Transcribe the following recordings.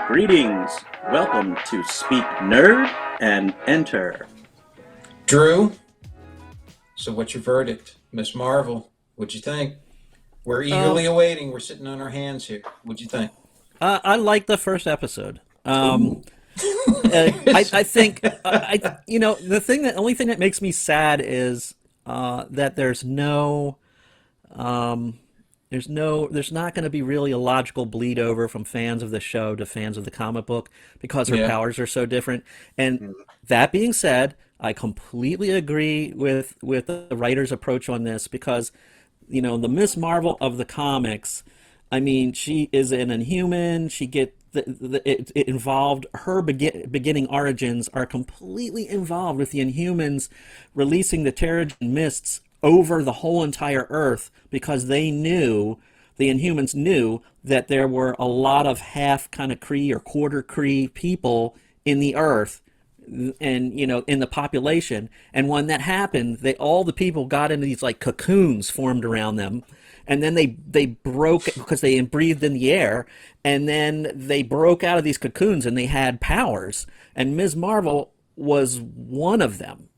Greetings. Welcome to Speak Nerd and Enter. Drew, so what's your verdict? Miss Marvel, what'd you think? We're eagerly awaiting. We're sitting on our hands here. What'd you think? I like the first episode. Ooh. I think the only thing that makes me sad is that there's not going to be really a logical bleed over from fans of the show to fans of the comic book because her Yeah. powers are so different. And that being said, I completely agree with the writer's approach on this because the Miss Marvel of the comics, I mean, she is an Inhuman. She get it involved her beginning origins are completely involved with the Inhumans releasing the Terrigen mists over the whole entire Earth because the Inhumans knew that there were a lot of half kind of Kree or quarter Kree people in the Earth and in the population, and when that happened all the people got into these like cocoons formed around them, and then they broke because they breathed in the air, and then they broke out of these cocoons and they had powers, and Ms. Marvel was one of them.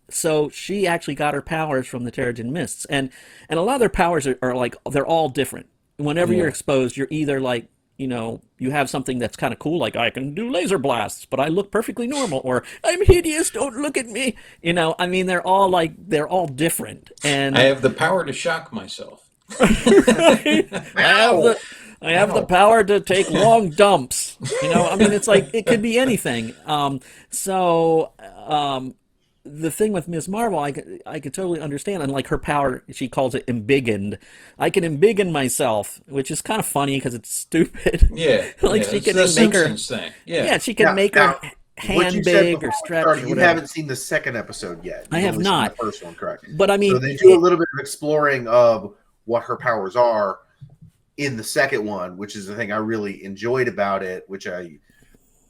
So she actually got her powers from the Terrigen mists, and a lot of their powers are like they're all different. Whenever you're Yeah. exposed, you're either like you have something that's kind of cool, like I can do laser blasts, but I look perfectly normal, or I'm hideous, don't look at me. I mean, they're all different, I and have the power to shock myself. I have Ow! the Ow! power to take long dumps. I mean, it's like it could be anything. So the thing with Ms. Marvel, I could totally understand, and like her power, she calls it embiggened. I can embiggen myself, which is kind of funny because it's stupid. Yeah, Like yeah. she It's can the make her, Simpsons thing. Yeah. yeah, she can make her Now, what hand you said big before or we stretch started, or you whatever. haven't seen the second episode yet. I You've have only seen not, the first one, correct? but I So mean, they do a little bit of exploring of what her powers are in the second one, which is the thing I really enjoyed about it, which I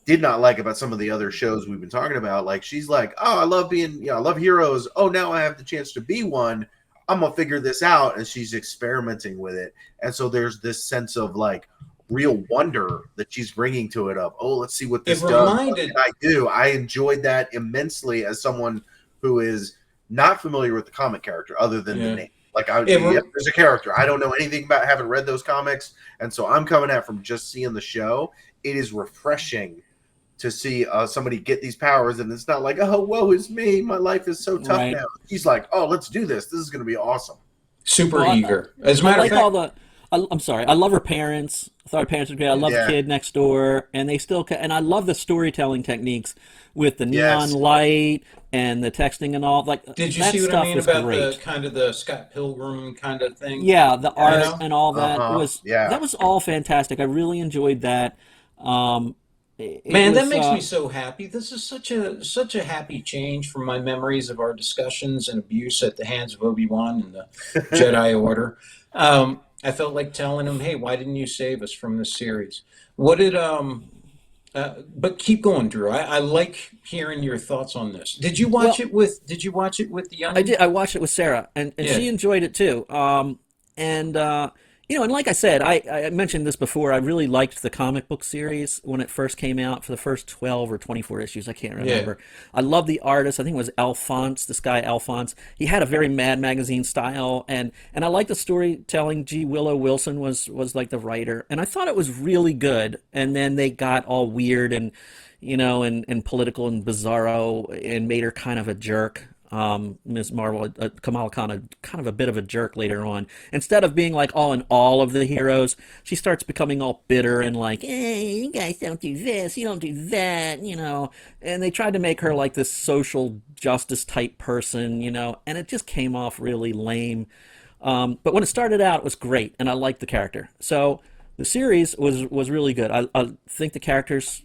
did not like about some of the other shows we've been talking about. Like she's like, "Oh, I love being, I love heroes. Oh, now I have the chance to be one. I'm gonna figure this out," and she's experimenting with it. And so there's this sense of like real wonder that she's bringing to it. Of, oh, let's see what It this does. What can reminded. I do? I enjoyed that immensely as someone who is not familiar with the comic character other than the Yeah. name. Like, It re- yep, there's a character. I don't know anything about, haven't read those comics, and so I'm coming at from just seeing the show. It is refreshing to see somebody get these powers, and it's not like, oh, woe is me, my life is so tough right. now. He's like, oh, let's do this. This is going to be awesome. Super Well, eager. As a I matter of like all fact, the. I'm sorry. I love her parents. I thought her parents were great. I love the Yeah. kid next door, and they still. And I love the storytelling techniques with the neon Yes. light and the texting and all. Like did you that see what I stuff mean was about great. the kind of the Scott Pilgrim kind of thing? Yeah, the You art know? and all Uh that huh. that Yeah. was all fantastic. I really enjoyed that. It Man, that was makes me so happy. This is such a happy change from my memories of our discussions and abuse at the hands of Obi-Wan and the Jedi Order. I felt like telling him, "Hey, why didn't you save us from this series?" What did But keep going, Drew. I like hearing your thoughts on this. well. Did you watch it with the I youngin? did. I watched it with Sarah, and Yeah, she enjoyed it too. And and like I said, I mentioned this before. I really liked the comic book series when it first came out for the first 12 or 24 issues. I can't yeah. remember. I love the artist. I think it was Alphonse, this guy Alphonse. He had a very Mad Magazine style, and I like the storytelling. G. Willow Wilson was like the writer, and I thought it was really good. And then they got all weird and political and bizarro and made her kind of a jerk. Ms. Marvel, Kamala Khan, kind of a bit of a jerk later on. Instead of being like all in all of the heroes, she starts becoming all bitter and like, hey, you guys don't do this, you don't do that. And they tried to make her like this social justice type person, and it just came off really lame. But when it started out, it was great, and I liked the character. So the series was really good. I think the character's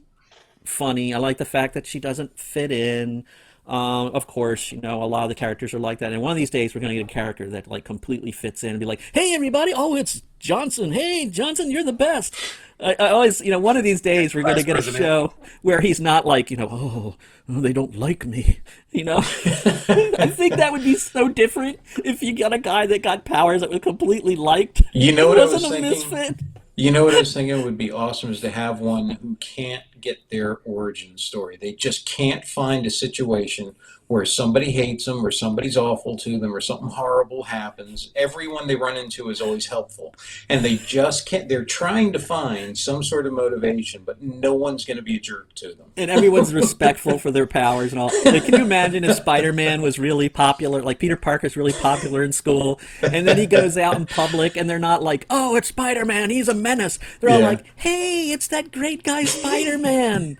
funny. I like the fact that she doesn't fit in. Of course, a lot of the characters are like that. And one of these days, we're going to get a character that like completely fits in and be like, "Hey, everybody! Oh, it's Johnson. Hey, Johnson, you're the best." I always, one of these days, we're going to Vice get a president. show where he's not like, oh, they don't like me. I think that would be so different if you got a guy that got powers that was completely liked. You He know what I was wasn't a thinking? misfit. You know what I was thinking would be awesome is to have one who can't get their origin story. They just can't find a situation where somebody hates them or somebody's awful to them or something horrible happens. Everyone they run into is always helpful. And they just can't, they're trying to find some sort of motivation, but no one's going to be a jerk to them. And everyone's respectful for their powers and all. Like, can you imagine if Spider-Man was really popular, like Peter Parker's really popular in school, and then he goes out in public and they're not like, oh, it's Spider-Man, he's a menace. They're all Yeah. like, hey, it's that great guy Spider-Man.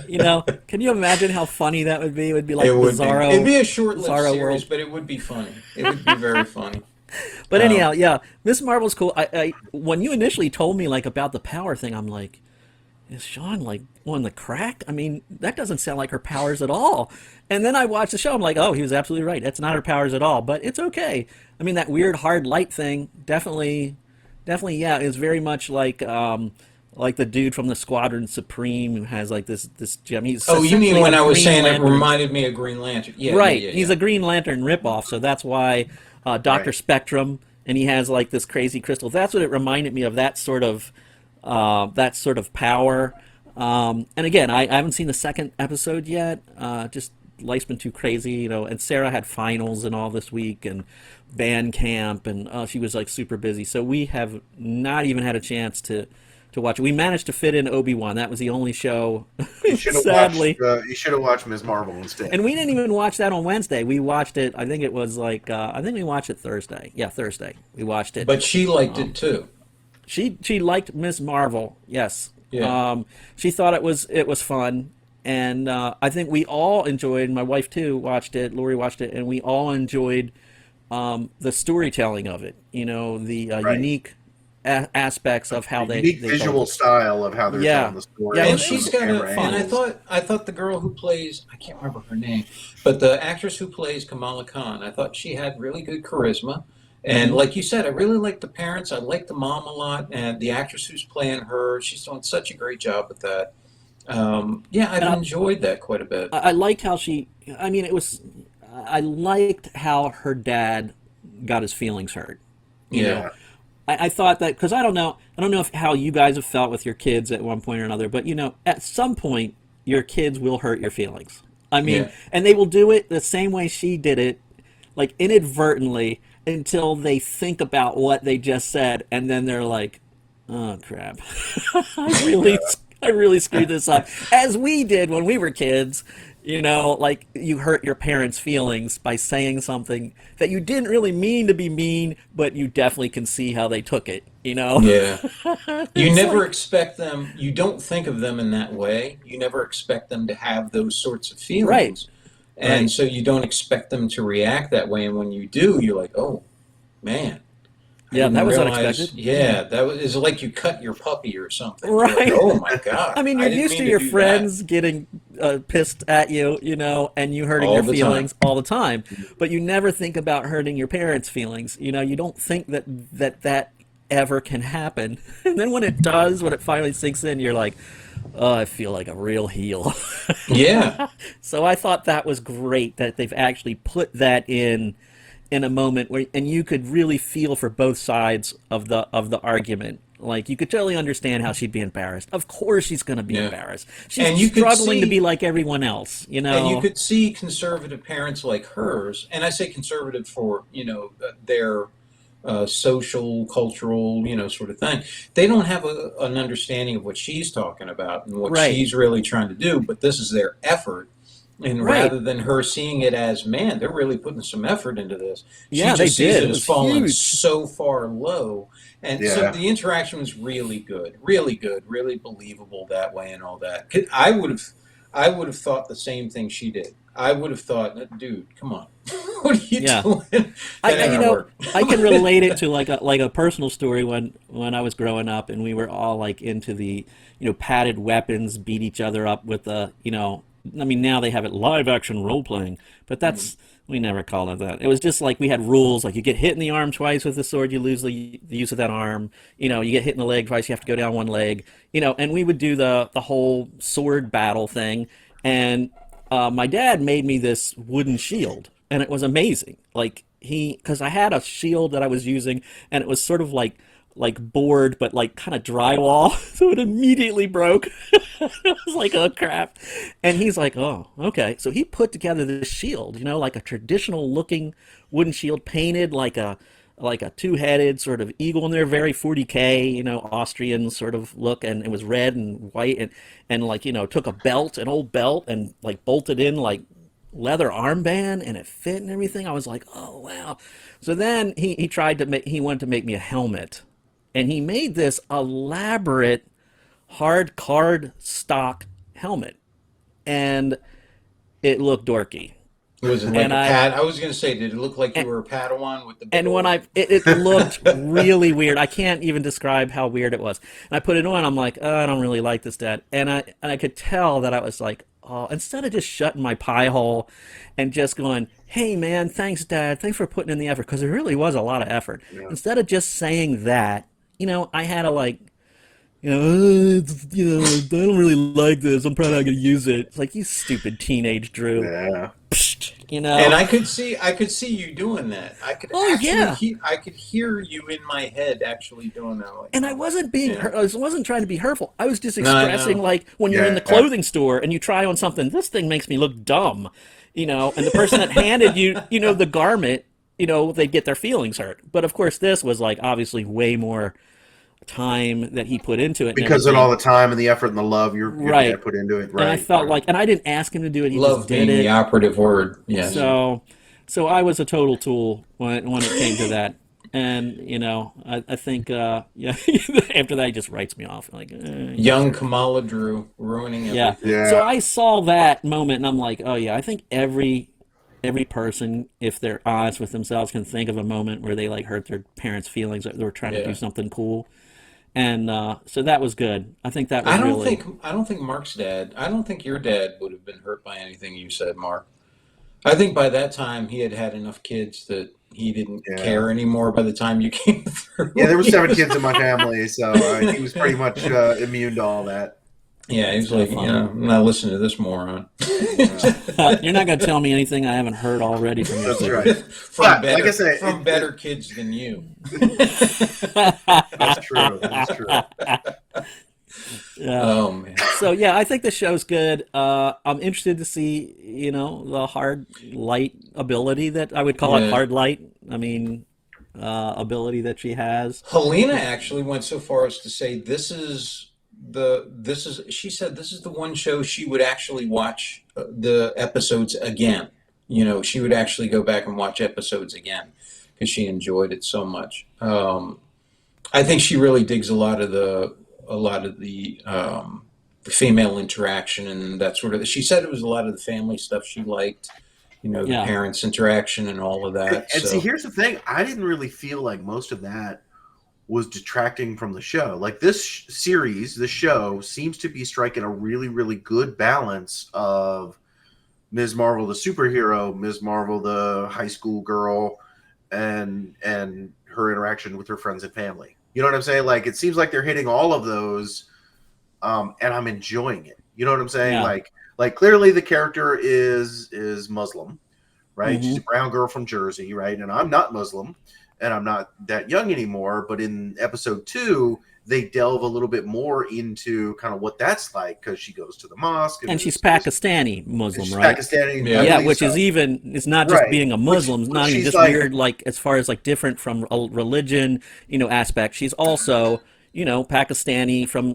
You know, can you imagine how funny that would be? It would be like It would Bizarro. be. It'd be a short-lived Bizarro series, world. but it would be funny. It would be very funny. But Um, anyhow, yeah, Miss Marvel's cool. I when you initially told me like about the power thing, I'm like, is Sean like on the crack? I mean, that doesn't sound like her powers at all. And then I watched the show. I'm like, oh, he was absolutely right. That's not her powers at all. But it's okay. I mean, that weird hard light thing definitely, yeah, is very much like the dude from the Squadron Supreme who has like this gem. He's Oh, you mean essentially when a I was Green saying it Lantern. reminded me of Green Lantern? Yeah, Right. yeah, yeah, He's yeah. a Green Lantern ripoff, so that's why Doctor Right. Spectrum, and he has like this crazy crystal. That's what it reminded me of. That sort of power. And again, I haven't seen the second episode yet. Just life's been too crazy, you know. And Sarah had finals and all this week, and band camp, and she was like super busy. So we have not even had a chance to watch it. We managed to fit in Obi-Wan. That was the only show, You should have sadly. watched. You should have watched Ms. Marvel instead. And we didn't even watch that on Wednesday. We watched it. I think it was like I think we watched it Thursday. Yeah, Thursday. We watched it. But she liked it too. She liked Miss Marvel. Yes. Yeah. She thought it was fun, and I think we all enjoyed. My wife too watched it. Lori watched it, and we all enjoyed the storytelling of it. You know, the Right. unique aspects of how The they unique they visual told it. style of how they're Yeah. telling the story. Yeah, And it she's was got camera a, and angles. I thought the girl who plays, I can't remember her name, but the actress who plays Kamala Khan, I thought she had really good charisma. And like you said, I really like the parents. I like the mom a lot, and the actress who's playing her, she's doing such a great job with that. Yeah, And I've enjoyed that quite a bit. I like how she. I mean, it was. I liked how her dad got his feelings hurt. You know, Yeah, I thought that because I don't know if how you guys have felt with your kids at one point or another, but you know, at some point, your kids will hurt your feelings. I mean, yeah, and they will do it the same way she did it, like inadvertently, until they think about what they just said, and then they're like, "Oh crap, I really screwed this up," as we did when we were kids. You know, like you hurt your parents' feelings by saying something that you didn't really mean to be mean, but you definitely can see how they took it. You know, yeah. You It's never like, expect them, you don't think of them in that way. You never expect them to have those sorts of right, feelings. And right. so you don't expect them to react that way. And when you do, you're like, oh, man, I Yeah, didn't that was realize. unexpected. Yeah, that was it's like you cut your puppy or something. You're like, Right. oh my God, I mean, I you're didn't used to mean to your do that friends getting pissed at you, you know, and you hurting all their the time. feelings all the time. But you never think about hurting your parents' feelings. You know, you don't think that ever can happen. And then when it does, when it finally sinks in, you're like, oh, I feel like a real heel. Yeah, So I thought that was great that they've actually put that in a moment where and you could really feel for both sides of the argument. Like you could totally understand how she'd be embarrassed. Of course she's going to be yeah. embarrassed. And She's you could struggling to be see, like everyone else, you and you know. could see conservative parents like hers, and I say conservative for, their social, cultural, sort of thing. They don't have an understanding of what she's talking about and what Right. she's really trying to do, but this is their effort. And Right. rather than her seeing it as, man, they're really putting some effort into this, she Yeah, they just sees did. it It as was falling huge. so far low. And so Yeah. the interaction was really good, really believable that way and all that. I would have thought the same thing she did. I would have thought, dude, come on, what are you Yeah. doing? That I ain't you gonna know, work. I can relate it to like a personal story when I was growing up and we were all like into the, you know, padded weapons, beat each other up with the, you know, I mean now they have it live action role playing, but Mhm. that's we never called it that. It was just like we had rules like you get hit in the arm twice with the sword, you lose the use of that arm. You know, you get hit in the leg twice, you have to go down one leg. You know, and we would do the whole sword battle thing and my dad made me this wooden shield, and it was amazing. Like because I had a shield that I was using, and it was sort of like like board, but like kind of drywall. So it immediately broke. It was like, oh crap. And he's like, oh, okay. So he put together this shield, like a traditional looking wooden shield painted like a two-headed sort of eagle in there, very 40K, Austrian sort of look, and it was red and white, and like, took a belt, an old belt, and like bolted in like leather armband, and it fit and everything. I was like, oh wow. So then he wanted to make me a helmet, and he made this elaborate hard card stock helmet, and it looked dorky. Was it like And a I pad? I was going to say, did it look like you were a Padawan with the big and when old- it looked really weird. I can't even describe how weird it was. And I put it on. I'm like, oh, I don't really like this, Dad. And I could tell that I was like, oh, instead of just shutting my pie hole and just going, hey man, thanks, Dad, thanks for putting in the effort, because it really was a lot of effort. Yeah. Instead of just saying that, I had to like, I don't really like this. I'm probably not gonna use it. It's like, you stupid teenage Drew. Yeah. Psst, And I could see you doing that. I could Oh, actually yeah. I could hear you in my head actually doing that. Like, And I wasn't being Yeah. I wasn't trying to be hurtful. I was just No, I expressing know. like when you're in the Yeah. clothing store and you try on something, this thing makes me look dumb, and the person that handed you, the garment, they'd get their feelings hurt. But of course, this was like obviously way more time that he put into it. and Because of everything. all the time and the effort and the love you're Right. gonna put into it, right? And I felt like, and I didn't ask him to do it. He love just did being it. the operative word. Yes. So I was a total tool when it came to that. And I think yeah. After that, he just writes me off like. Young Kamala Drew ruining Yeah. everything. Yeah. So I saw that moment and I'm like, oh yeah, I think every person, if they're honest with themselves, can think of a moment where they like hurt their parents' feelings, or they were trying to Yeah. do something cool. And so that was good. I think that was really. I don't think Mark's dad. I don't think your dad would have been hurt by anything you said, Mark. I think by that time he had had enough kids that he didn't Yeah. care anymore. By the time you came through, Yeah, there were He 7 was- kids in my family, so he was pretty much immune to all that. Yeah, he was So like, funny. I'm not listening to this moron. You're not going to tell me anything I haven't heard already from your That's right. From But, better, like I say, from better kids than you. That's true. That's true. Yeah. Oh man. So yeah, I think the show's good. I'm interested to see, the hard light ability that I would call it Yeah. hard light. I mean, ability that she has. Helena actually went so far as to say she said this is the one show she would actually watch the episodes again. She would actually go back and watch episodes again because she enjoyed it so much. I think she really digs a lot of the female interaction and that sort of. She said it was a lot of the family stuff she liked. The Yeah. parents' interaction and all of that. And so. see, here's the thing: I didn't really feel like most of that was detracting from the show. Like this series, the show seems to be striking a really, really good balance of Ms. Marvel, the superhero, Ms. Marvel, the high school girl, and her interaction with her friends and family. You know what I'm saying? Like it seems like they're hitting all of those, and I'm enjoying it. You know what I'm saying? Yeah. Like clearly the character is Muslim, right? Mhm. She's a brown girl from Jersey, right? And I'm not Muslim, and I'm not that young anymore. But in episode 2, they delve a little bit more into kind of what that's like because she goes to the mosque And she's there's- Pakistani Muslim, she's right? Pakistani, Yeah. I Yeah, believe which so. is it's not just Right. being a Muslim, it's Which not even she's just like- weird, like as far as like different from a religion, aspect. She's also, Pakistani from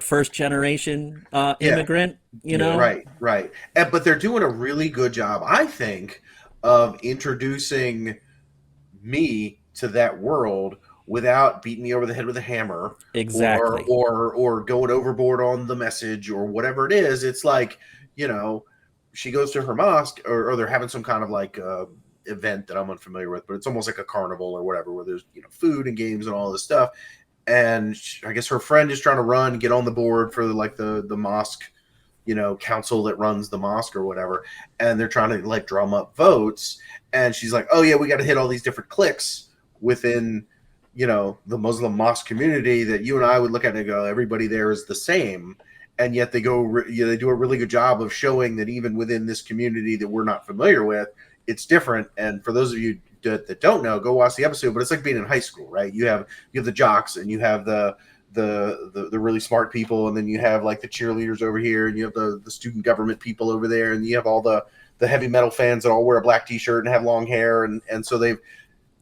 first generation immigrant, Right. But they're doing a really good job, I think, of introducing me to that world without beating me over the head with a hammer, Exactly. or going overboard on the message or whatever it is. It's like, she goes to her mosque, or they're having some kind of like event that I'm unfamiliar with, but it's almost like a carnival or whatever, where there's food and games and all this stuff. And I guess her friend is trying to get on the board for like the mosque, council that runs the mosque or whatever, and they're trying to like drum up votes. And she's like, "Oh yeah, we got to hit all these different cliques within, the Muslim mosque community that you and I would look at and go, everybody there is the same." And yet they do a really good job of showing that even within this community that we're not familiar with, it's different. And for those of you that don't know, go watch the episode. But it's like being in high school, right? You have the jocks, and you have the really smart people, and then you have like the cheerleaders over here, and you have the student government people over there, and you have all the heavy metal fans that all wear a black t-shirt and have long hair, and so they've,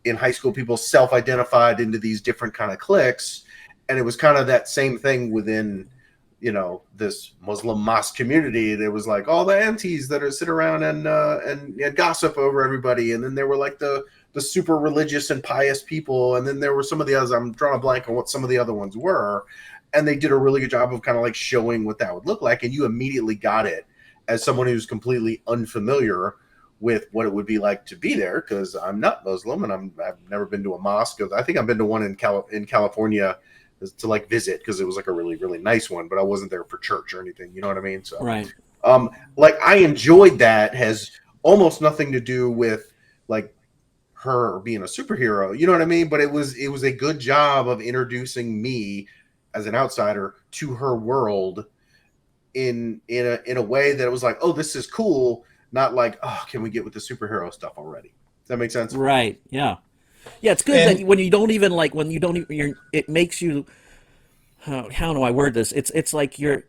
in high school, people self-identified into these different kind of cliques, and it was kind of that same thing within, you know, this Muslim mosque community. There was like all the aunties that are sit around and gossip over everybody, and then there were like the super religious and pious people, and then there were some of the others. I'm drawing a blank on what some of the other ones were, and they did a really good job of kind of like showing what that would look like, and you immediately got it as someone who's completely unfamiliar with what it would be like to be there, because I'm not Muslim, and I've never been to a mosque. I think I've been to one in California to like visit, because it was like a really, really nice one, but I wasn't there for church or anything. You know what I mean? So Right. like I enjoyed that. Has almost nothing to do with like her being a superhero. You know what I mean? But it was a good job of introducing me as an outsider to her world in a way that it was like, oh, this is cool, not like, oh, can we get with the superhero stuff already? Does that make sense? Right. Yeah. Yeah. It's good And that when you don't even like, when you don't even, it makes you, how do I word this? It's like you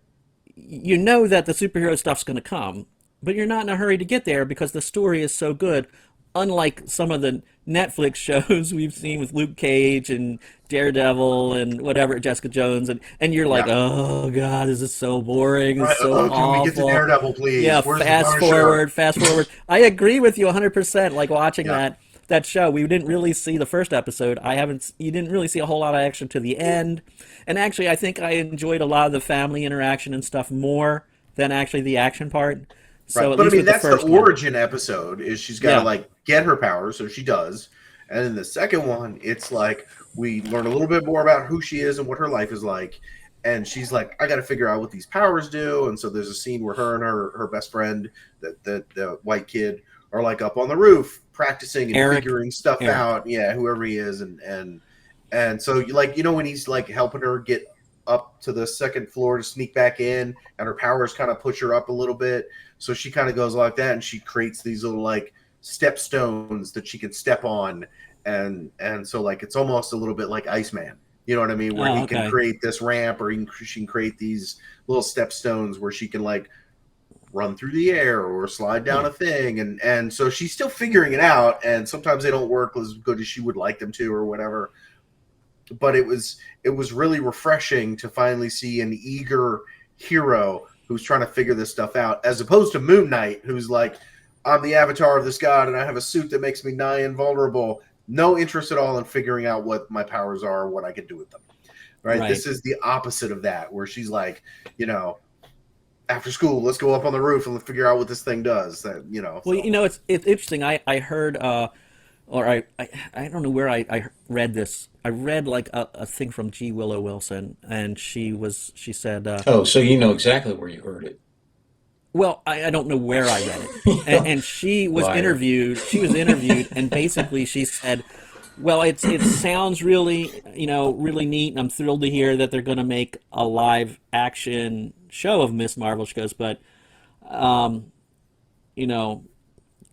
know that the superhero stuff's going to come, but you're not in a hurry to get there because the story is so good. Unlike some of the Netflix shows we've seen with Luke Cage and Daredevil and whatever, Jessica Jones, and you're like, Yeah. oh God, this is so boring. Right. It's so Oh, can we get to awful. Daredevil, please? Yeah, Where's the fast Punisher? forward, fast forward. I agree with you 100%. Like watching Yeah. that show, we didn't really see the first episode. You didn't really see a whole lot of action to the end. And actually, I think I enjoyed a lot of the family interaction and stuff more than actually the action part. So Right. at But I least mean, with the that's the first one. origin episode, is she's got to Yeah. like get her powers, so she does. And in the second one, it's like we learn a little bit more about who she is and what her life is like. And she's like, I got to figure out what these powers do. And so there's a scene where her and her best friend, the white kid, are like up on the roof practicing and Eric. figuring stuff Eric. out. Yeah, whoever he is, and so like, you know, when he's like helping her get up to the second floor to sneak back in, and her powers kind of push her up a little bit. So she kind of goes like that, and she creates these little like step stones that she can step on, and so like it's almost a little bit like Iceman. You know what I mean? Where Oh, he okay. can create this ramp, or she can create these little step stones where she can like run through the air or slide down a thing, and so she's still figuring it out, and sometimes they don't work as good as she would like them to or whatever. But it was really refreshing to finally see an eager hero who's trying to figure this stuff out, as opposed to Moon Knight, who's like, I'm the avatar of this god, and I have a suit that makes me nigh invulnerable. No interest at all in figuring out what my powers are, or what I can do with them. Right? This is the opposite of that, where she's like, you know, after school, let's go up on the roof and figure out what this thing does. That, you know. Well, so. you know, it's interesting. I heard, or I don't know where I read this. I read like a thing from G. Willow Wilson, and she said, oh, so you know exactly where you heard it. well, I don't know where I read it, and she was Liar. interviewed. She was interviewed, and basically she said, well, it sounds really, you know, really neat, and I'm thrilled to hear that they're going to make a live action show of Miss Marvel. She goes, but you know,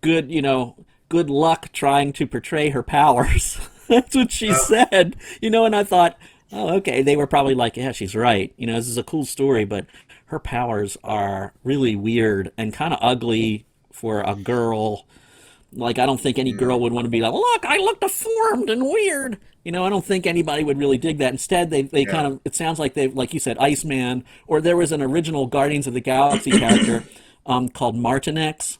good luck trying to portray her powers. That's what she said. You know, and I thought, oh, okay. They were probably like, yeah, she's right. You know, this is a cool story, but her powers are really weird and kind of ugly for a girl. Like, I don't think any girl would want to be like, look, I look deformed and weird. You know, I don't think anybody would really dig that. Instead, they kind of, it sounds like they've, like you said, Iceman, or there was an original Guardians of the Galaxy character called Martinex,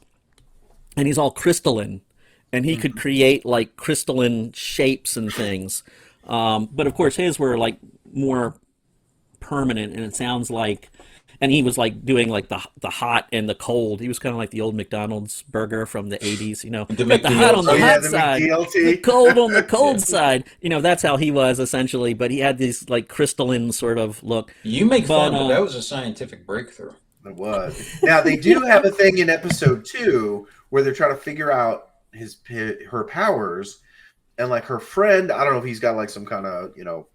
and he's all crystalline, and he could create like crystalline shapes and things. But of course, his were like more permanent, and it sounds like, and he was like doing like the hot and the cold. He was kind of like the old McDonald's burger from the 80s, you know. The Got the hot on the McDLT. hot the side, McDLT. the cold on the cold side. You know, that's how he was essentially, but he had this like crystalline sort of look. You make fun, But, but that was a scientific breakthrough. It was. Now they do have a thing in episode 2 where they're trying to figure out her powers, and like her friend, I don't know if he's got like some kind of, you know,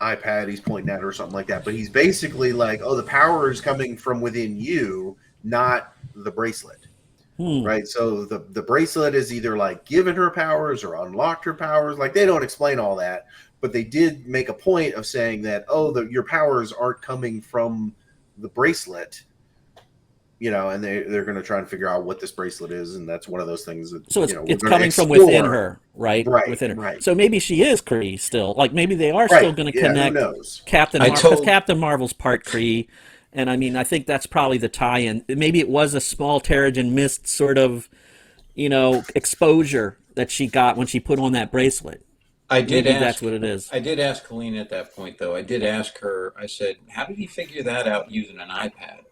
iPad he's pointing at or something like that, but he's basically like, oh, the power is coming from within you, not the bracelet. right? So the bracelet is either like given her powers or unlocked her powers. Like they don't explain all that, but they did make a point of saying that your powers aren't coming from the bracelet, and they're going to try and figure out what this bracelet is, and that's one of those things that So it's we're it's gonna coming from explore. within her, right? Right, Within her. right. So maybe she is Kree still. Like maybe they are Right, still going to yeah, connect who knows? Captain I Marvel, because told- Captain Marvel's part Kree, and I mean I think that's probably the tie-in. Maybe it was a small Terrigen Mist sort of, exposure that she got when she put on that bracelet. I did Maybe ask. that's what it is. I did ask Colleen at that point, though. I did ask her. I said, "How did he figure that out using an iPad?"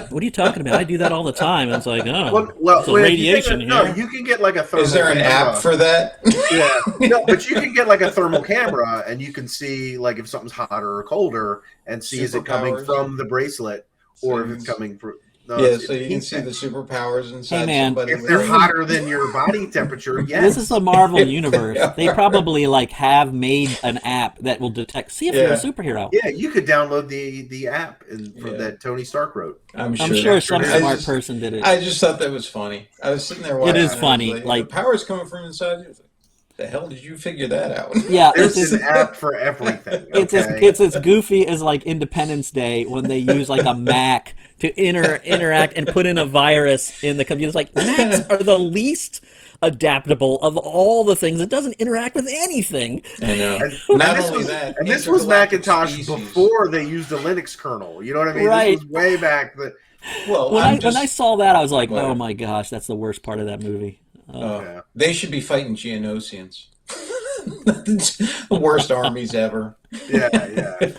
What are you talking about? I do that all the time. It's like, Well, there's a when you think radiation of- no, here. you can get like a thermal Is there an camera. app for that? Yeah, no, but you can get like a thermal camera, and you can see like if something's hotter or colder, and see is it coming Superpowers. from the bracelet or if it's So coming from. No, Yeah, it's- so you can see the superpowers inside Hey, man. somebody. if with- they're hotter than your body temperature, yes. This is the Marvel universe. Yeah. They probably have made an app that will detect. See if you're a Yeah. superhero. Yeah, you could download the app Yeah. that Tony Stark wrote. I'm I'm sure that's some true. smart person did it. I just thought that was funny. I was sitting there watching. is and I was funny, Like, like- the power's coming from inside you. The hell did you figure that out? Yeah, There's it's an app for everything. it's Okay? as goofy as Independence Day when they use a Mac to interact and put in a virus in the computer. It's like Macs are the least adaptable of all the things. It doesn't interact with anything. I know. And Not this only was, that, and this was intergalactic Macintosh species. before they used the Linux kernel. You know what I mean? Right. This was way back. Well, When I'm when I saw that, I was like, What? oh my gosh, that's the worst part of that movie. Yeah. They should be fighting Geonosians. The worst armies ever. Yeah.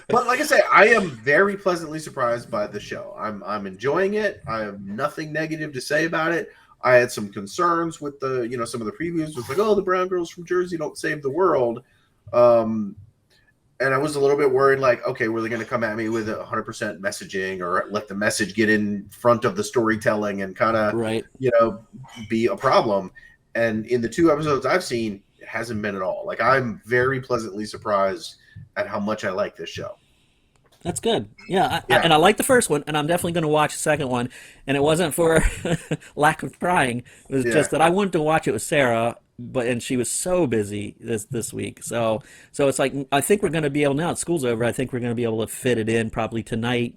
But like I say, I am very pleasantly surprised by the show. I'm enjoying it. I have nothing negative to say about it. I had some concerns with the some of the previews. It was like, oh, the brown girls from Jersey don't save the world. And I was a little bit worried, like, okay, were they going to come at me with 100% messaging or let the message get in front of the storytelling and kind of, Right. be a problem? And in the 2 episodes I've seen, it hasn't been at all. Like, I'm very pleasantly surprised at how much I like this show. That's good. Yeah, Yeah. and I like the first one, and I'm definitely going to watch the second one. And it wasn't for lack of trying. It was Yeah. just that I wanted to watch it with Sarah, and she was so busy this week. So it's like I think we're going to be able now. That school's over. I think we're going to be able to fit it in probably tonight,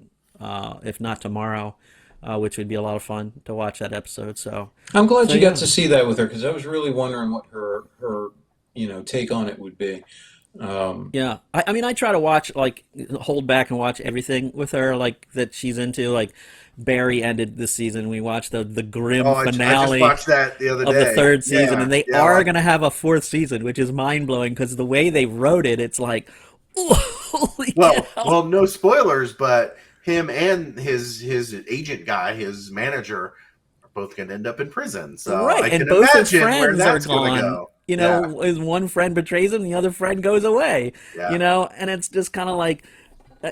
if not tomorrow, which would be a lot of fun to watch that episode. So I'm glad So, you yeah. got to see that with her because I was really wondering what her take on it would be. yeah, I mean, I try to watch hold back and watch everything with her that she's into. Like Barry ended this season. We watched the grim Oh, I just finale watched that the other of day. the third season, Yeah, and they yeah, are like- going to have a fourth season, which is mind blowing because the way they wrote it, it's like, holy Well, cow. well, no spoilers, but him and his agent guy, his manager, are both going to end up in prison. So Right, I and can both his imagine where friends are that's going to gone. go. His one friend betrays him, the other friend goes away. Yeah. And it's just kind of like,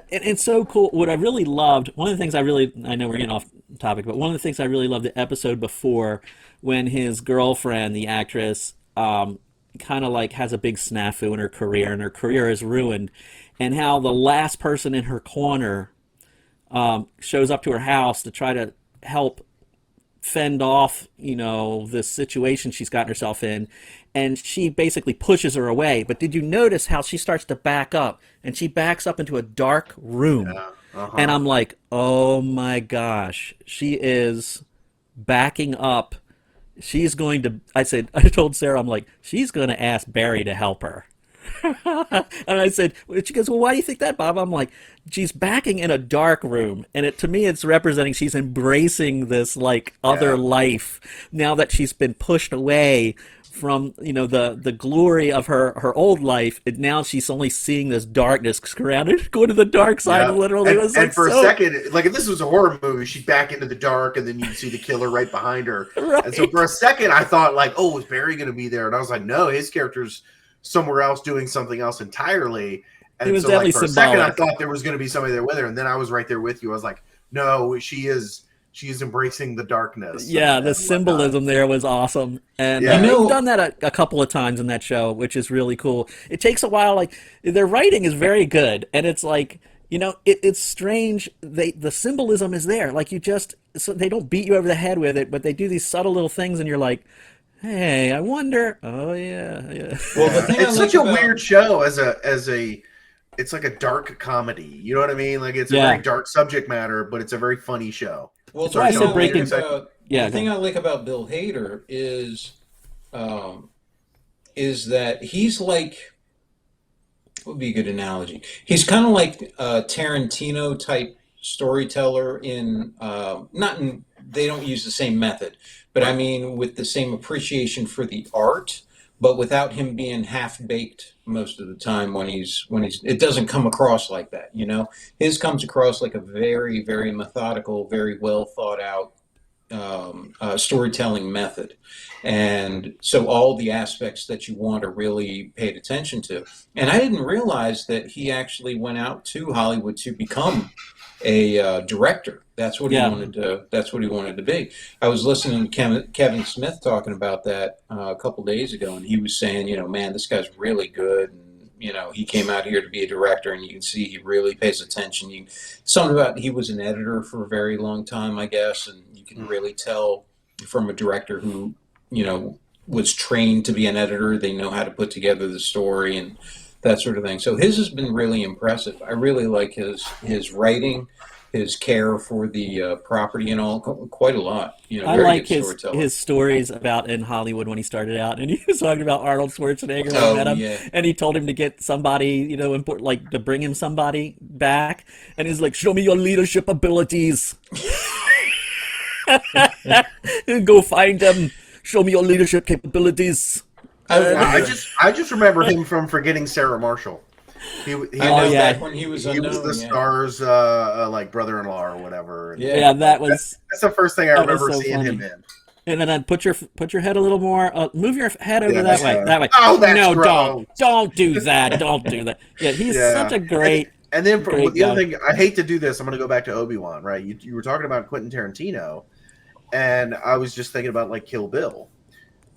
it's so cool. What I really loved, one of the things I know we're getting off topic, but one of the things I really loved the episode before when his girlfriend, the actress, kind of has a big snafu in her career, and her career is ruined, and how the last person in her corner shows up to her house to try to help fend off, this situation she's gotten herself in, and she basically pushes her away. But did you notice how she starts to back up, and she backs up into a dark room? Yeah. Uh-huh. And I'm like, oh my gosh, she is backing up. I told Sarah, I'm like, she's going to ask Barry to help her. And I said, she goes, well, why do you think that, Bob? I'm like, she's backing in a dark room, and to me, it's representing she's embracing this other Yeah. life now that she's been pushed away from the glory of her old life, and now she's only seeing this darkness surrounded, going to the dark side. Yeah. Literally, and, it was and for so, a second, like if this was a horror movie, she'd back into the dark, and then you'd see the killer right behind her. Right. And so for a second, I thought oh, is Barry going to be there? And I was like, no, his character's somewhere else doing something else entirely. And It was so definitely for a second, I symbolic. thought there was going to be somebody there with her, and then I was right there with you. I was like, no, she is embracing the darkness. Yeah, and the whatnot. symbolism there was awesome, and Yeah. they've done that a couple of times in that show, which is really cool. It takes a while. Their writing is very good, and it's it's strange. The symbolism is there. Like so they don't beat you over the head with it, but they do these subtle little things, and you're like, hey, I wonder. Oh yeah, yeah. Well, the Yeah. thing I It's like such a about weird show it's like a dark comedy. You know what I mean? Like it's a very Yeah. dark subject matter, but it's a very funny show. well, It's the why I thing said I like Breaking. about Yeah, the go thing ahead. I like about Bill Hader um, is that he's like, what would be a good analogy? He's kind of like a Tarantino type storyteller in not in they don't use the same method, but I Right. mean with the same appreciation for the art, but without him being half baked most of the time when he's it doesn't come across like that, you know. His comes across like a very very methodical, very well thought out storytelling method. And so all the aspects that you want are really paid attention to. And I didn't realize that he actually went out to Hollywood to become a director. That's what he Yeah, wanted to. That's what he wanted to be. I was listening to Kevin Smith talking about that a couple days ago, and he was saying, man, this guy's really good. And, he came out here to be a director, and you can see he really pays attention. Something about he was an editor for a very long time, I guess, and you can really tell from a director who, was trained to be an editor. They know how to put together the story and that sort of thing. So his has been really impressive. I really like his writing, his care for the property and all, quite a lot. I Very like good his storyteller. his stories about in Hollywood when he started out, and he was talking about Arnold Schwarzenegger when he Oh met him, yeah. and he told him to get somebody, important, like to bring him somebody back, and he's like, "Show me your leadership abilities, go find them, show me your leadership capabilities." I I wonder. just remember him from Forgetting Sarah Marshall. He I Oh know was yeah, back when he was he was the unknown. Yeah. star's like brother-in-law or whatever, and Yeah. yeah, that was that's the first thing I that was remember so seeing him funny. in. And then put your head a little more. Move your head over that Yes. way. That way. Oh, that's No, don't. gross. Don't do that. Don't do that. Yeah, he's such Yeah, a and then for great the other guy. thing, I hate to do this. I'm going to go back to Obi-Wan, right? You were talking about Quentin Tarantino, and I was just thinking about like Kill Bill.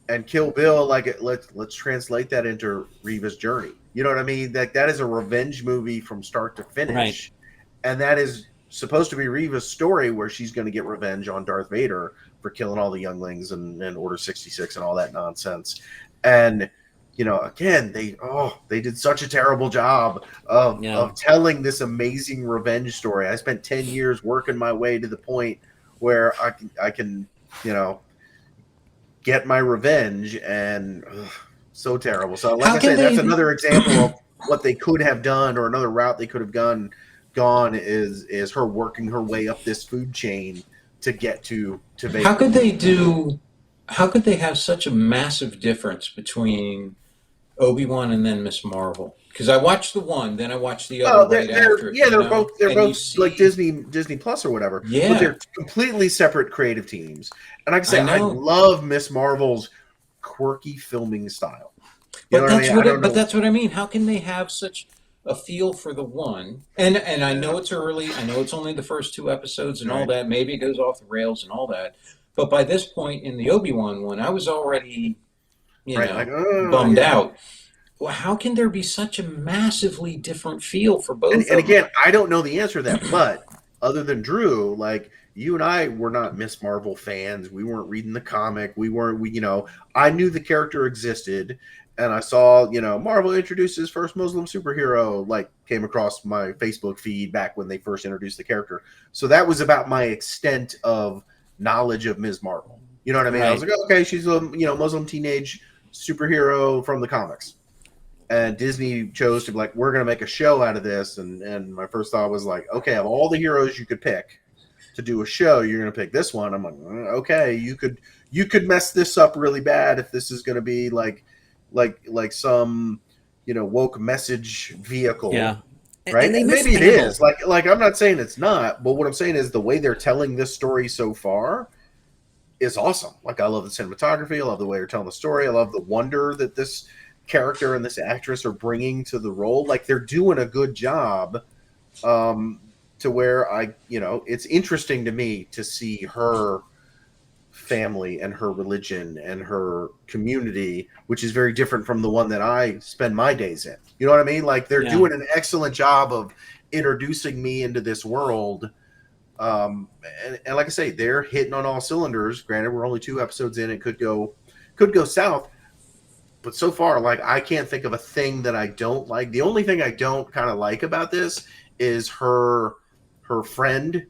And Kill Bill, like let's translate that into Reva's journey. You know what I mean? That is a revenge movie from start to Right. finish, and that is supposed to be Reva's story where she's going to get revenge on Darth Vader for killing all the younglings and Order 66 and all that nonsense. And again, they did such a terrible job Yeah. of telling this amazing revenge story. I spent 10 years working my way to the point where I can you know get my revenge, and so terrible. So like How I can say, that's they? another example of what they could have done, or another route they could have gone is her working her way up this food chain to get to How Vader. could they do? How could they have such a massive difference between Obi-Wan and then Miss Marvel? Because I watched the one, then I watched the other Oh, right after it. they're And you both like see, Disney Plus or whatever, but yeah, they're completely separate creative teams. And like I I say, I know. love Miss Marvel's quirky filming style. You know what I mean? I don't But know. that's what I mean. How can they have such a feel for the one? And I know Yeah, it's early. I know it's only the first two episodes and all right, that. Maybe it goes off the rails and all that. But by this point in the Obi-Wan one, I was already, right. Like, bummed yeah. out. Well, how can there be such a massively different feel for And both and of them? again, I don't know the answer to that, but other than Drew, like you and I were not Miss Marvel fans. We weren't reading the comic. We I knew the character existed, and I saw, Marvel introduces first Muslim superhero, like came across my Facebook feed back when they first introduced the character. So that was about my extent of knowledge of Ms. Marvel. You know what I mean? I was Right. like, okay, she's a Muslim teenage superhero from the comics, and Disney chose to be like, we're going to make a show out of this. And my first thought was like, okay, of all the heroes you could pick to do a show, you're going to pick this one. I'm like, okay, you could mess this up really bad if this is going to be like some woke message vehicle, Yeah. And right? they And maybe it mishandle. is. Like I'm not saying it's not, but what I'm saying is the way they're telling this story so far is awesome. Like I love the cinematography, I love the way they're telling the story, I love the wonder that this character and this actress are bringing to the role. Like they're doing a good job, to where it's interesting to me to see her family and her religion and her community, which is very different from the one that I spend my days in. You know what I mean? Like they're doing an excellent job of introducing me into this world. And like I say, they're hitting on all cylinders. Granted, we're only 2 episodes in. It could go south. But so far, like, I can't think of a thing that I don't like. The only thing I don't kind of like about this is her friend,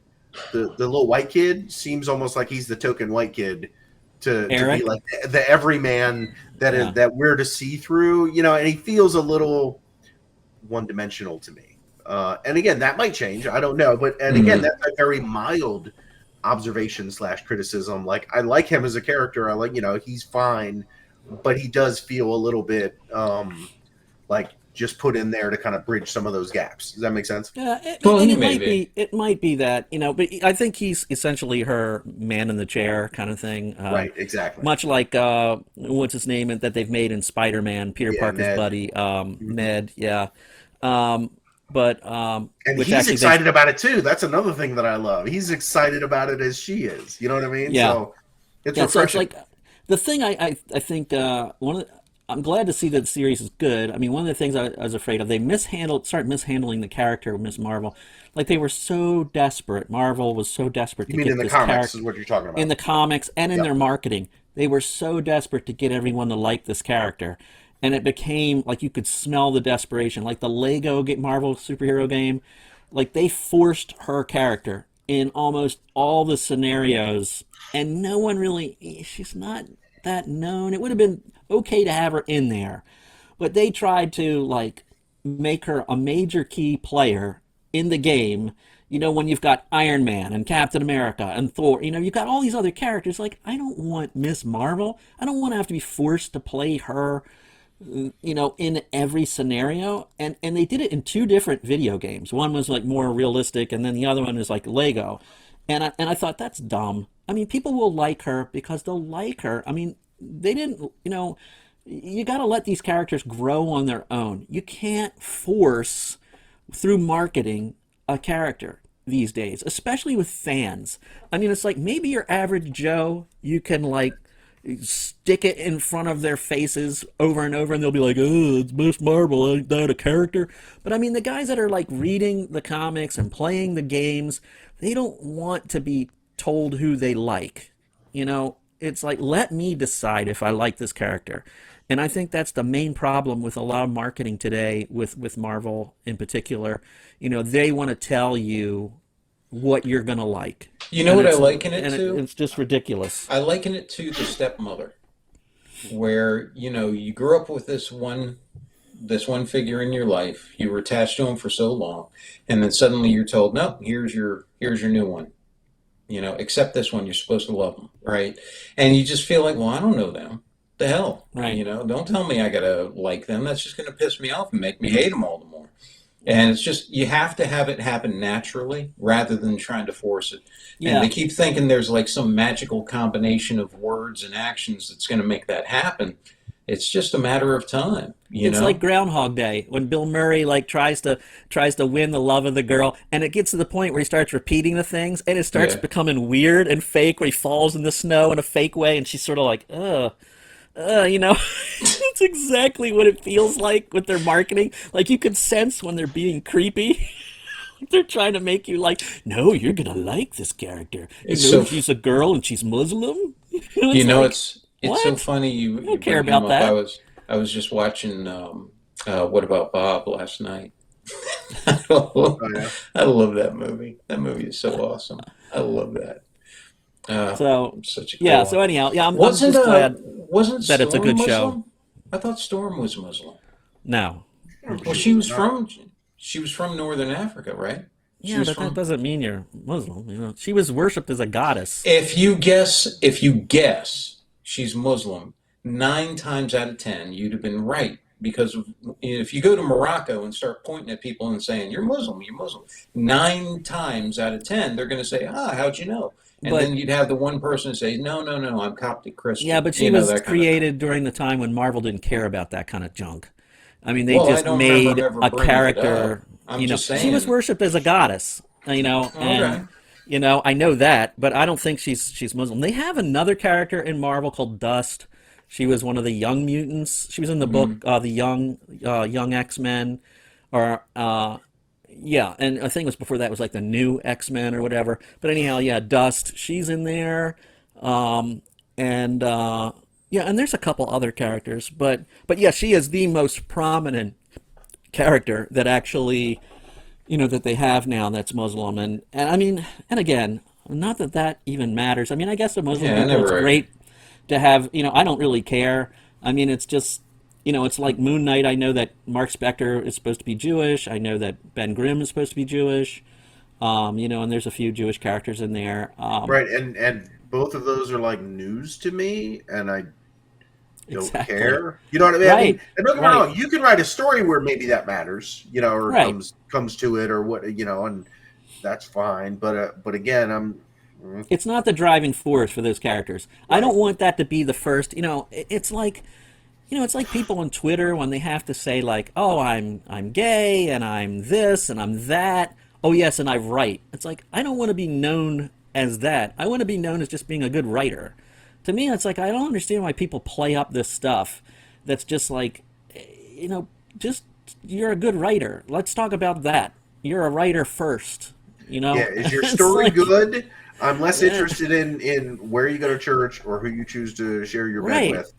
the little white kid, seems almost like he's the token white kid to be like the everyman that we're to see through, you know, and he feels a little one-dimensional to me. And again, that might change. I don't know. But again, that's a very mild observation / criticism. Like, I like him as a character. I like, you know, he's fine, but he does feel a little bit like just put in there to kind of bridge some of those gaps. Does that make sense? Yeah, it might be that, you know, but I think he's essentially her man in the chair kind of thing. Right, exactly. Much like what's his name that they've made in Spider-Man, Peter Parker's Ned. buddy, Ned. Yeah. But and which he's actually excited about it too. That's another thing that I love. He's excited about it as she is. You know what I mean? Yeah. So it's So it's refreshing. like the thing I think I'm glad to see that the series is good. I mean, one of the things I was afraid of, they started mishandling the character of Miss Marvel. Like they were so desperate. Marvel was so desperate You to mean get in the this comics character is what you're talking about? in the comics and in Yep. their marketing. They were so desperate to get everyone to like this character. And it became like you could smell the desperation. Like the Lego Marvel superhero game, like they forced her character in almost all the scenarios, and no one really, she's not that known. It would have been okay to have her in there, but they tried to like make her a major key player in the game. You know, when you've got Iron Man and Captain America and Thor, you know, you've got all these other characters. Like, I don't want Miss Marvel. I don't want to have to be forced to play her, you know, in every scenario. And they did it in 2 different video games. One was like more realistic, and then the other one is like Lego. And I thought that's dumb. I mean, people will like her because they'll like her. I mean, they didn't, you know, you got to let these characters grow on their own. You can't force through marketing a character these days, especially with fans. I mean, it's like maybe your average Joe, you can like stick it in front of their faces over and over and they'll be like, oh, it's Miss Marvel, ain't that a character? But I mean, the guys that are like reading the comics and playing the games, they don't want to be told who they like. You know, it's like, let me decide if I like this character. And I think that's the main problem with a lot of marketing today with Marvel in particular. You know, they want to tell you what you're going to like. You know And what I it's- liken it and to? it's just ridiculous. I liken it to the stepmother, where you know you grew up with this one figure in your life. You were attached to him for so long, and then suddenly you're told, "No, here's your new one. You know, accept this one. You're supposed to love them, right?" And you just feel like, "Well, I don't know them. The hell, Right. You know, don't tell me I gotta like them. That's just gonna piss me off and make me hate them all the more." And it's just you have to have it happen naturally rather than trying to force it. And Yeah. they keep thinking there's like some magical combination of words and actions that's going to make that happen. It's just a matter of time, you It's know. like Groundhog Day when Bill Murray like tries to win the love of the girl, and it gets to the point where he starts repeating the things, and it starts Yeah. becoming weird and fake, where he falls in the snow in a fake way, and she's sort of like, you know, it's exactly what it feels like with their marketing. Like you could sense when they're being creepy. They're trying to make you like, no, you're gonna like this character. You It's know, so she's a girl and she's Muslim. you know like, it's so what? funny you don't care bring him about up. that. I was just watching What About Bob last night. I love, Oh, yeah. I love that movie. That movie is so awesome. I love that. So Such a yeah. cool So anyhow, yeah, I'm wasn't just glad wasn't that it's a Storm good show. Muslim? I thought Storm was Muslim. No. Well, she was from Northern Africa, right? She Yeah, was but that from. doesn't mean you're Muslim. You know, she was worshipped as a goddess. If you guess she's Muslim, 9 times out of 10, you'd have been right. Because if you go to Morocco and start pointing at people and saying, you're Muslim, 9 times out of 10, they're going to say, how'd you know? And But then you'd have the one person say, no, I'm Coptic Christian. yeah, but she You know, was that kind of thing. created during the time when Marvel didn't care about that kind of junk. I mean, they Well, I just don't remember made him ever a bringing it up. character. I'm You know, just she was saying. worshipped as a goddess. You know, Okay. and You know, I know that, but I don't think she's Muslim. They have another character in Marvel called Dust. She was one of the Young Mutants. She was in the book the Young X-Men, or yeah, and I think it was before that was like the New X-Men or whatever. But anyhow, yeah, Dust. She's in there, and yeah, and there's a couple other characters, but yeah, she is the most prominent character that actually, you know, that they have now that's Muslim. And I mean, and again, not that that even matters. I mean, I guess the Muslim Yeah, I people, it's never. great to have, you know, I don't really care. I mean, it's just, you know, it's like Moon Knight. I know that Mark Spector is supposed to be Jewish. I know that Ben Grimm is supposed to be Jewish. You know, and there's a few Jewish characters in there. Right, and both of those are like news to me, and I don't Exactly. care. You know what I mean? I mean, Right. and don't get me Right. wrong, you can write a story where maybe that matters, you know, or Right. comes to it, or what, you know, and that's fine. But again, It's not the driving force for those characters. I don't want that to be the first. You know, it's like, you know, it's like people on Twitter when they have to say like, "Oh, I'm gay and I'm this and I'm that." Oh yes, and I write. It's like I don't want to be known as that. I want to be known as just being a good writer. To me, it's like I don't understand why people play up this stuff. That's just like, you know, just you're a good writer. Let's talk about that. You're a writer first. You know, yeah, is your It's story like- good? I'm less Yeah. interested in where you go to church or who you choose to share your Right. bed with.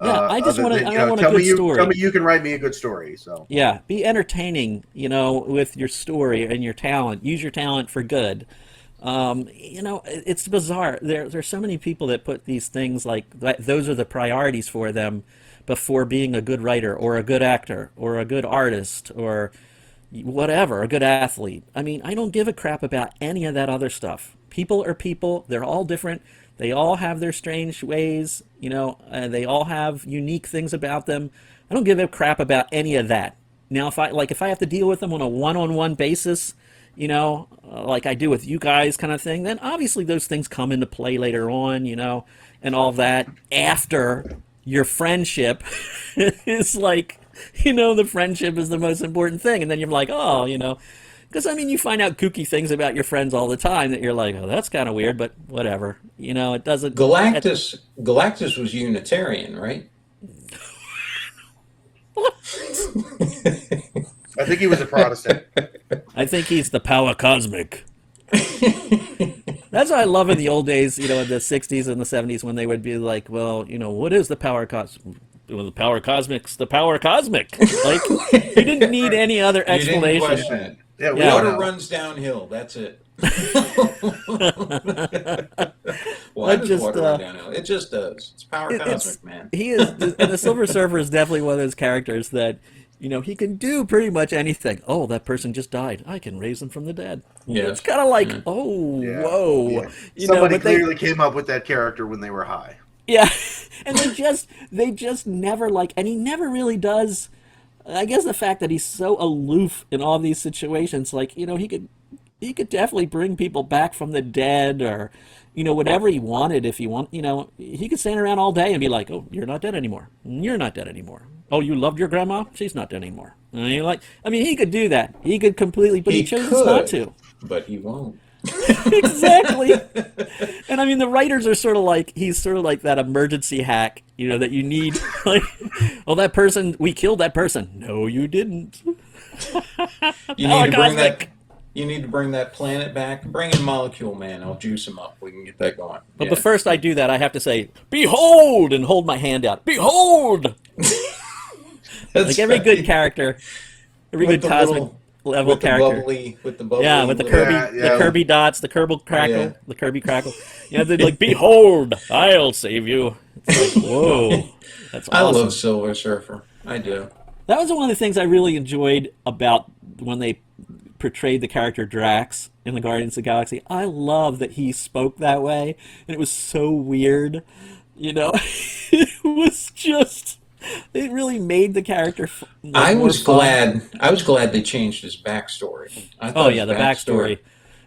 Yeah, I just other want than, to. you I know, want a tell good me you story. tell me you can write me a good story. So Yeah, be entertaining, you know, with your story and your talent. Use your talent for good. You know, it's bizarre. There's so many people that put these things like that, those are the priorities for them before being a good writer or a good actor or a good artist or whatever, a good athlete. I mean, I don't give a crap about any of that other stuff. People are people. They're all different. They all have their strange ways, you know, they all have unique things about them. I don't give a crap about any of that. Now, if I have to deal with them on a one-on-one basis, you know, like I do with you guys kind of thing, then obviously those things come into play later on, you know, and all that after your friendship is like, you know, the friendship is the most important thing. And then you're like, oh, you know, because I mean, you find out kooky things about your friends all the time that you're like, oh, that's kind of weird, but whatever. You know, it doesn't. Galactus was Unitarian, right? I think he was a Protestant. I think he's the power cosmic. That's what I love in the old days, you know, in the 60s and the 70s when they would be like, well, you know, what is the power cosmic? Well, the power cosmic's the power cosmic. Like, you didn't need any other You didn't explanation. question it. Yeah, we Yeah. all Water know. runs downhill. That's it. Why I does just, water run downhill? It just does. It's power It's cosmic, man. he is, and the Silver Surfer is definitely one of those characters that, you know, he can do pretty much anything. Oh, that person just died. I can raise them from the dead. Yeah. It's kind of like, oh, Yeah. whoa, Yeah. you know, Somebody but they, clearly came up with that character when they were high. yeah, and they just never like, and he never really does. I guess the fact that he's so aloof in all these situations, like, you know, he could definitely bring people back from the dead, or, you know, whatever he wanted. If he want, you know, he could stand around all day and be like, oh, you're not dead anymore. You're not dead anymore. Oh, you loved your grandma? She's not dead anymore. And you're like, I mean, he could do that. He could completely, but he chooses not to. but he won't. Exactly. And I mean, the writers are sort of like, he's sort of like that emergency hack, you know, that you need. Like, oh, that person, we killed that person. No, you didn't. You Power need to bring that. cosmic. You need to bring that planet back. Bring in Molecule Man. I'll juice him up. We can get that going. But Yeah. but first I do that, I have to say, behold, and hold my hand out. Behold! That's Like every right. good character, every With good the cosmic little- level with the character. bubbly, with the bubbly. Yeah, with the little- Kirby, Yeah, yeah. the Kirby dots, the Kerbal crackle, Yeah. the Kirby crackle. You know, they're like, behold, I'll save you. It's like, whoa, that's I awesome. love Silver Surfer. I do. That was one of the things I really enjoyed about when they portrayed the character Drax in the Guardians of the Galaxy. I love that he spoke that way, and it was so weird. You know, it was just. It really made the character. Like, I more was fun. glad. I was glad they changed his backstory. I Oh thought yeah, his the backstory.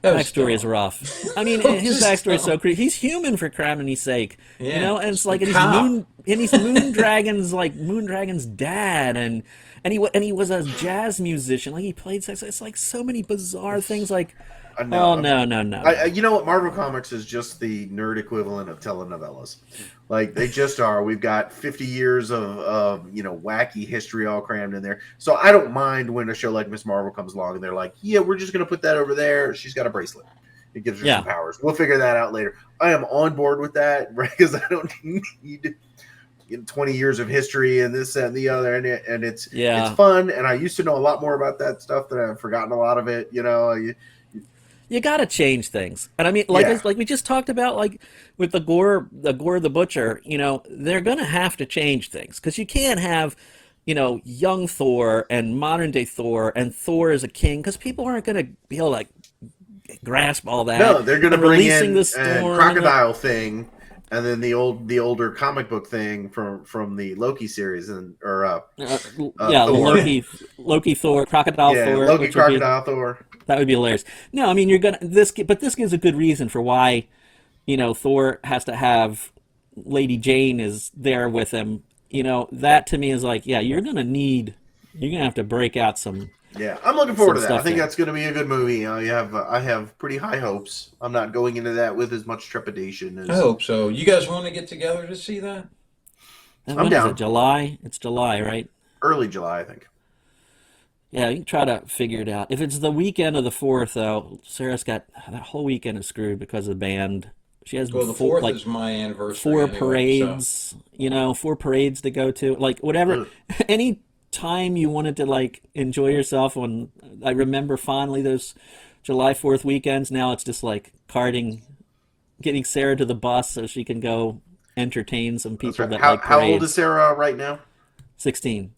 that was Backstory is dumb. rough. I mean, It his was backstory is so dumb. creepy. He's human for craminy's sake, you Yeah, know. And it's just like, a and cop. he's Moon Dragon's like Moon Dragon's dad, and and he was a jazz musician. Like he played sex. It's like so many bizarre things. Like, No, oh no, no, no, you know what? Marvel Comics is just the nerd equivalent of telenovelas. Like they just are. We've got 50 years of wacky history all crammed in there. So I don't mind when a show like Miss Marvel comes along and they're like, yeah, we're just gonna put that over there. She's got a bracelet. It gives her some powers. We'll figure that out later. I am on board with that, right? Because I don't need 20 years of history and this and the other, and it's fun. And I used to know a lot more about that stuff, that I've forgotten a lot of it. You got to change things. And I mean, like we just talked about, like with the Gore the Butcher, they're going to have to change things, because you can't have, young Thor and modern day Thor and Thor as a king, because people aren't going to be able to like grasp all that. No, they're going to bring in the crocodile thing, and then the older comic book thing from the Loki series, Loki Thor, Crocodile Thor, Loki Crocodile Thor. That would be hilarious. No, I mean but this gives a good reason for why, Thor has to have Lady Jane is there with him. That to me is like, you're gonna have to break out some. Yeah, I'm looking forward to that. I think that's going to be a good movie. I have pretty high hopes. I'm not going into that with as much trepidation as. I hope so. You guys want to get together to see that? I'm down. Is it July? It's July, right? Early July, I think. Yeah, you can try to figure it out. If it's the weekend of the 4th, though, Sarah's got that whole weekend is screwed because of the band. She has the 4th is my anniversary. 4 parades, so. 4 parades to go to, like whatever. Any time you wanted to like enjoy yourself. When I remember fondly those July 4th weekends. Now it's just like carting, getting Sarah to the bus so she can go entertain some people that like parades. How old is Sarah right now? 16.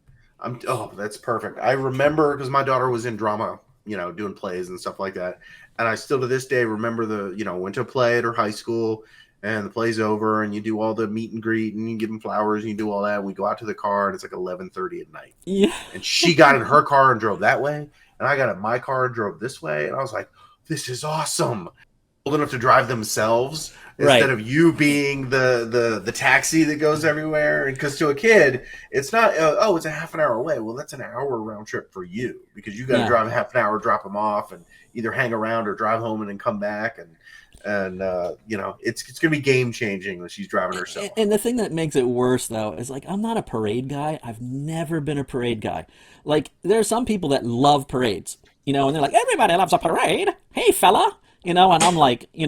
That's perfect. I remember because my daughter was in drama, doing plays and stuff like that. And I still to this day remember went to a play at her high school, and the play's over, and you do all the meet and greet, and you give them flowers, and you do all that. And we go out to the car, and it's like 11:30 at night. Yeah. And she got in her car and drove that way, and I got in my car and drove this way, and I was like, "This is awesome." Old enough to drive themselves instead of you being the taxi that goes everywhere. And because to a kid, it's not it's a half an hour away. Well, that's an hour round trip for you, because you got to drive a half an hour, drop them off, and either hang around or drive home and then come back. And it's gonna be game changing when she's driving herself. And the thing that makes it worse though is like, I'm not a parade guy. I've never been a parade guy. Like there are some people that love parades, and they're like, everybody loves a parade. Hey fella. And I'm like, I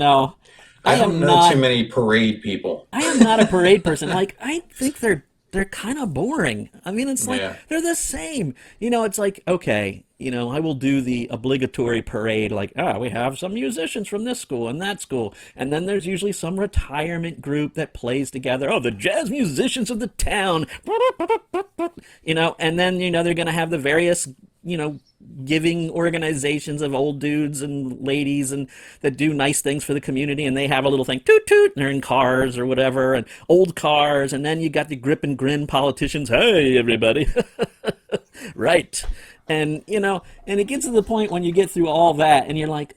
don't know too many parade people. I am not a parade person. Like, I think they're kind of boring. I mean, it's like, they're the same. It's like, okay, I will do the obligatory parade, like, we have some musicians from this school and that school. And then there's usually some retirement group that plays together. Oh, the jazz musicians of the town. And then, they're going to have the various, giving organizations of old dudes and ladies and that do nice things for the community, and they have a little thing, toot toot, and they're in cars or whatever, and old cars. And then you got the grip and grin politicians. Hey, everybody. Right. And, and it gets to the point when you get through all that and you're like,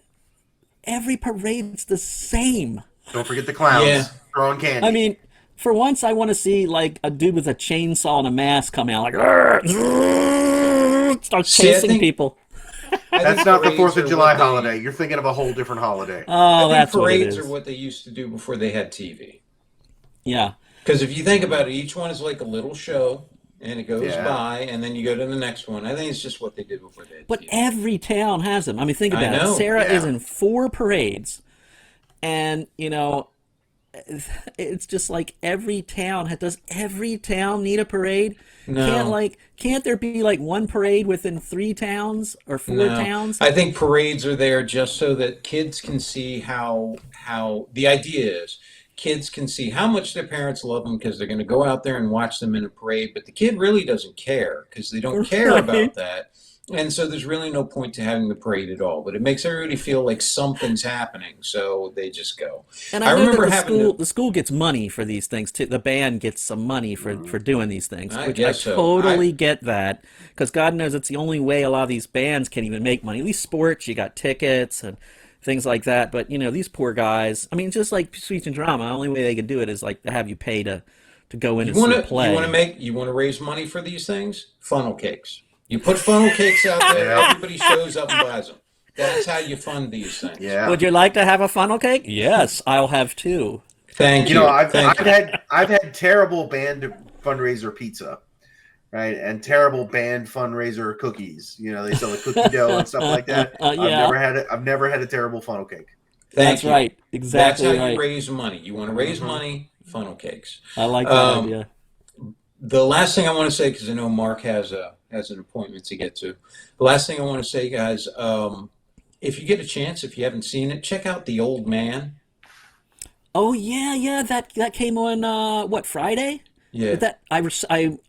every parade's the same. Don't forget the clowns throwing candy. I mean, for once I want to see like a dude with a chainsaw and a mask come out, like, start chasing people. That's not the 4th of July holiday. You're thinking of a whole different holiday. Oh, that's what it is. Parades are what they used to do before they had TV. Yeah. Because if you think about it, each one is like a little show, and it goes by, and then you go to the next one. I think it's just what they did before they had But TV. every town has them. I mean, think about it. Sarah is in 4 parades, and, it's just like every town does every town need a parade? No. Can't there be like one parade within 3 towns or 4 towns? I think parades are there just so that kids can see how the idea is kids can see how much their parents love them, because they're going to go out there and watch them in a parade, but the kid really doesn't care because they don't care about that. And so there's really no point to having the parade at all, but it makes everybody feel like something's happening, so they just go. And I remember that the school gets money for these things too. The band gets some money for doing these things, which I totally get that, because God knows it's the only way a lot of these bands can even make money. At least sports, you got tickets and things like that. But these poor guys. I mean, just like Speech and Drama, the only way they can do it is like to have you pay to go in and see a play. You want to raise money for these things? Funnel cakes. You put funnel cakes out there, Yeah. everybody shows up and buys them. That's how you fund these things. Yeah. Would you like to have a funnel cake? Yes, I'll have two. Thank you. You know, I've Thank you. had terrible band fundraiser pizza, right, and terrible band fundraiser cookies. You know, they sell the cookie dough and stuff like that. Yeah. I've never had a terrible funnel cake. Thank That's you. right. That's Exactly how right. you raise money. You want to raise Mhm. money, funnel cakes. I like that idea. The last thing I want to say, because I know Mark has an appointment to get to. The last thing I want to say, guys, if you get a chance, if you haven't seen it, check out The Old Man. Oh yeah, that came on what, Friday? Yeah, That I'm 2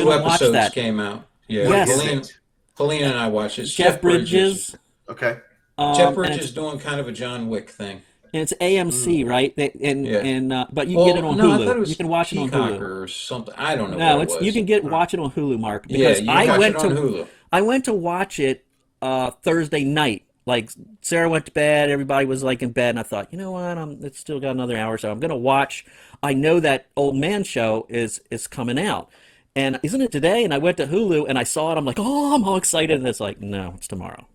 gonna watch episodes that. came out. Yeah, Yes. Helene and I watched it. It's Jeff Bridges. Okay. Jeff And Bridges doing kind of a John Wick thing. it's AMC, right? But you can get it on no, I Hulu. thought it was You can watch it on Peacock Hulu. or something. I don't know. No, what it's it was. you can watch it on Hulu, Mark. Yeah, Because you can watch it on Hulu. I went to watch it Thursday night. Like Sarah went to bed, everybody was like in bed, and I thought, you know what? It's still got another hour, so I'm gonna watch. I know that Old Man show is coming out, and isn't it today? And I went to Hulu and I saw it. I'm like, oh, I'm all excited, and it's like, no, it's tomorrow.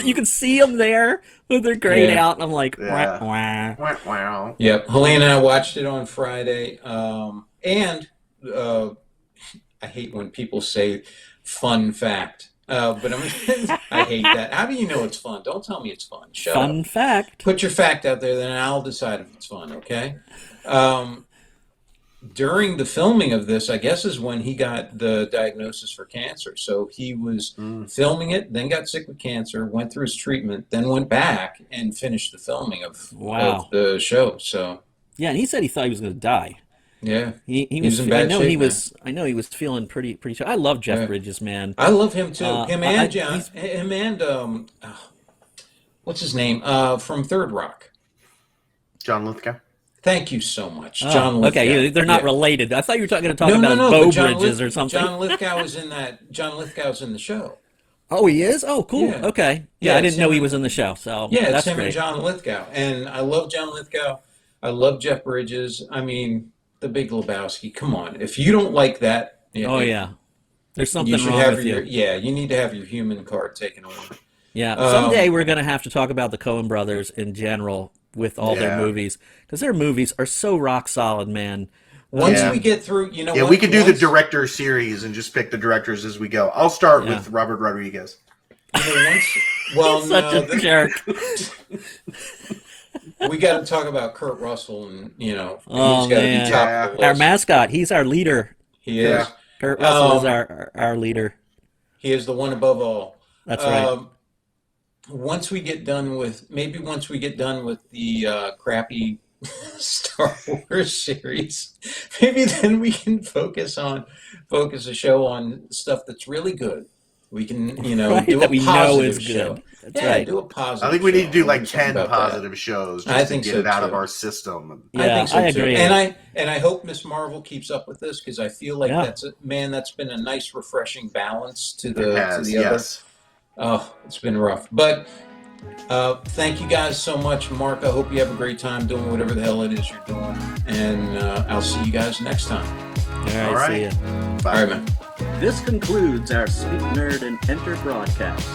You can see them there with their grayed Yeah. out, and I'm like, Yeah. wah, wah. Wow. Yep, Helene and I watched it on Friday. And I hate when people say "fun fact," but I hate that. How do you know it's fun? Don't tell me it's fun. Shut up. Fun fact. Put your fact out there, then I'll decide if it's fun. Okay. During the filming of this, I guess is when he got the diagnosis for cancer. So he was filming it, then got sick with cancer, went through his treatment, then went back and finished the filming of Wow. the show. So Yeah, and he said he thought he was gonna die. yeah. He He's was. in bad shape, I know he was feeling pretty. I love Jeff Yeah. Bridges, man. I love him too. Him I- and he's- him and what's his name? From Third Rock. John Lithgow. Thank you so much, Oh, John Lithgow. okay, they're not Yeah. related. I thought you were going to talk No, about no, Bo but John Bridges Lith- or something. John Lithgow is in that. John Lithgow's in the show. Oh, he is? Oh, cool. Yeah. Okay. Yeah, Yeah, I it's didn't know him he and- was in the show. So Yeah, it's that's him great. and John Lithgow, and I love John Lithgow. I love Jeff Bridges. I mean, The Big Lebowski. Come on, if you don't like that, Oh, yeah. There's you something should wrong have with your you. you need to have your human card taken away. Yeah. Um, Someday we're going to have to talk about the Coen brothers in general with all their Yeah. movies because their movies are so rock solid, man. Once Yeah. we get through, you know, Yeah, what, we could do the once- director series and just pick the directors as we go. I'll start Yeah. with Robert Rodriguez. You know, well, Such no, a jerk. we got to talk about Kurt Russell, and Oh, he's got to man. be top Yeah. of the Our list. mascot, he's our leader. He Yeah. is. Kurt Russell is Um, our leader. He is the one above all. That's right. Once we get done with the crappy Star Wars series, maybe then we can focus a show on stuff that's really good. We can, Right, do a that we know positive is show. good. That's Yeah, right. do a positive I think we need to do show. like Something 10 about that. positive shows I just to think get so, it out of too. our system. Yeah, I think so I too. agree. And I hope Miss Marvel keeps up with this because I feel like Yeah. that's been a nice refreshing balance to It the has, other. yes. Oh, it's been rough. But thank you guys so much, Mark. I hope you have a great time doing whatever the hell it is you're doing. And I'll see you guys next time. All right, see right. ya. All right, man. This concludes our Speak Nerd and Enter broadcast.